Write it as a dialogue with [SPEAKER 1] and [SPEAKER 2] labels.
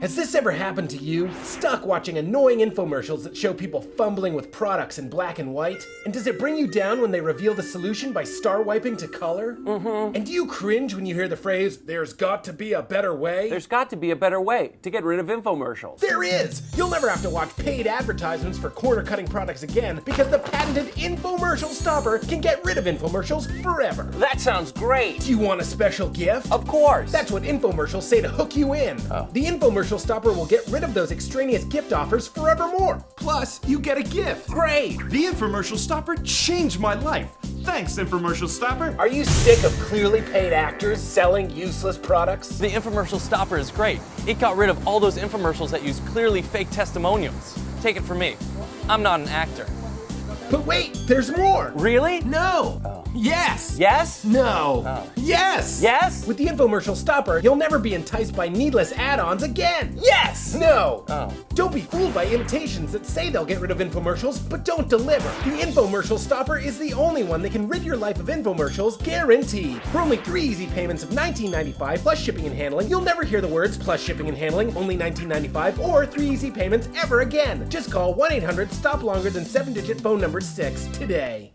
[SPEAKER 1] Has this ever happened to you? Stuck watching annoying infomercials that show people fumbling with products in black and white? And does it bring you down when they reveal the solution by star wiping to color? And do you cringe when you hear the phrase, "There's got to be a better way"?
[SPEAKER 2] There's got to be a better way to get rid of infomercials.
[SPEAKER 1] There is! You'll never have to watch paid advertisements for corner-cutting products again because the patented Infomercial Stopper can get rid of infomercials forever.
[SPEAKER 2] That sounds great.
[SPEAKER 1] Do you want a special gift?
[SPEAKER 2] Of course.
[SPEAKER 1] That's what infomercials say to hook you in. The Infomercial Stopper will get rid of those extraneous gift offers forevermore.
[SPEAKER 3] Plus, you get a gift.
[SPEAKER 2] Great.
[SPEAKER 3] The Infomercial Stopper changed my life. Thanks, Infomercial Stopper.
[SPEAKER 1] Are you sick of clearly paid actors selling useless products?
[SPEAKER 4] The Infomercial Stopper is great. It got rid of all those infomercials that use clearly fake testimonials. Take it from me. I'm not an actor.
[SPEAKER 1] But wait, there's more!
[SPEAKER 2] Really?
[SPEAKER 1] No!
[SPEAKER 3] Yes!
[SPEAKER 2] Yes?
[SPEAKER 1] No!
[SPEAKER 3] Yes!
[SPEAKER 2] Yes?
[SPEAKER 1] With the Infomercial Stopper, you'll never be enticed by needless add-ons again!
[SPEAKER 2] Yes!
[SPEAKER 1] No!
[SPEAKER 4] Oh.
[SPEAKER 1] Don't be fooled by imitations that say they'll get rid of infomercials, but don't deliver. The Infomercial Stopper is the only one that can rid your life of infomercials, guaranteed. For only 3 easy payments of $19.95 plus shipping and handling, you'll never hear the words plus shipping and handling, only $19.95, or 3 easy payments ever again. Just call 1-800-STOP longer than 7-digit phone number 6 today.